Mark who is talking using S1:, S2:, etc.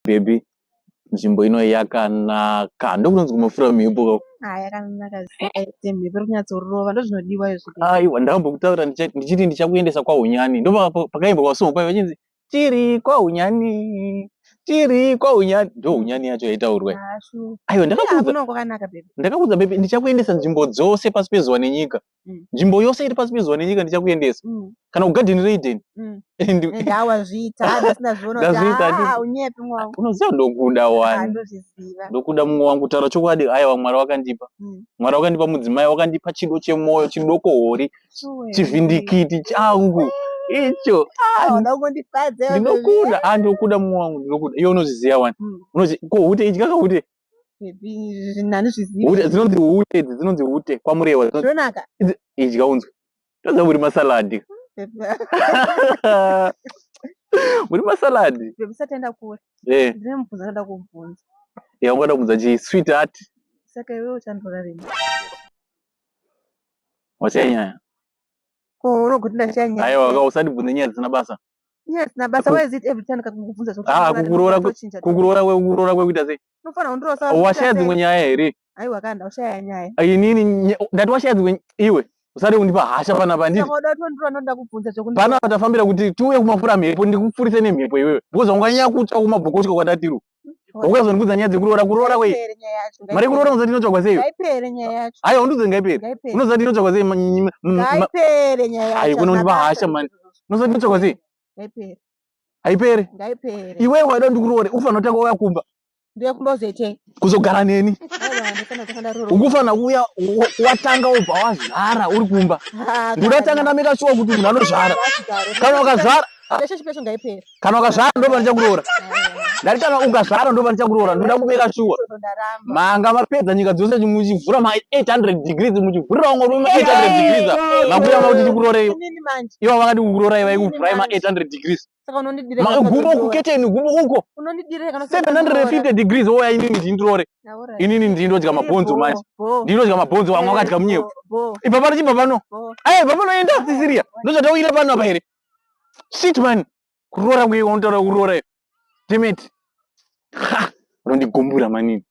S1: baby nzvimbo ino yakanaka ndokunonzi kumafura mhepo
S2: yakanaka mhepo iri kunyatsorova ndozvinodiwa izvo.
S1: aiwa ndakambokutaura ndichiti ndichakuendesa kwaUnyani ndo pakaimba kwasongo kwaiva chinzi tiri kwaUnyani ndo Unyani yacho yaitaurwa. Aiwa ndakakuudza baby ndichakuendesa nzvimbo dzose pasi pezuva nenyika. Nzvimbo yose iri pasi pezuva nenyika ndichakuendesa. Kana kuGarden Reiden. Unoziva ndokuda wani. Ndokuda mumwe wangu taura chokwadi. Aiwa Mwari wakandipa. Mwari wakandipa mudzimai wakandipa chido chemoyo chidoko hori chivhindikiti changu. Icho ndinokuda ndokuda mumwe wangu ndinokuda iwe unozviziva wani. Ko hute idya kahute dzinonzi hute kwamurewa idya unzwe toza muri masaladi muri masaladi ungada kubvunza chi sweetheart
S2: saka iwe uchandora rini
S1: wachanyanya
S2: unogoti ndachanyanya
S1: aiwa usandibvunze nyaya dzisina basa.
S2: Why is it every time kakubvunza
S1: kukuroora kwekuita sei
S2: unofana kundirosa
S1: washaya dzimwe nyaya here.
S2: Aiwa kana ushaya nyaya
S1: inini ndati washaya dzimwe iwe usade kundipa hasha panapa nditi panapa tafambira kuti tiuye kumafura mhepo ndikupfurise nemhepo iwewe because unganyanya kutsva kumabhokotyo kwatatiru ukazondibvunza nyaya dzekuroora kwei mari kuroora unozati inotsvagwa sei aiwa undiudze ngaipere unozati inotsvagwa sei ai kunondipa hasha mani unozati inotsvagwa sei haipere iwe waida ndikuroore ufanira kutanga uya kumba kuzogara neni ukufana kuya watanga ubva wazvara uri kumba ndodatanga ndameka shuwa kuti munhu anozvara kana ukazvara ndopa ndichakuroora ndati kana ukazvara ndopa ndichakuroora ndoda kumeka shuwa manga mapedza nyika dzose muchivhura ma800 degrees muchivhurirawo mwari ma800 degrees makuya makuti tikuroorei ivo vakati kukuroora iva ikuvhurai ma800 degrees gumbo kuketeni gumbo uko 750 degrees oya inini ndindiroore inini ndinodya mabhonzo manje ndinodya mabhonzo vamwe vakadya munyepo ipa pano chibva pano papanoenda sisiria ndozvatauira pano apa here shit man kuroora kwei unotaura kuroora iyo demeti unondigumbura manini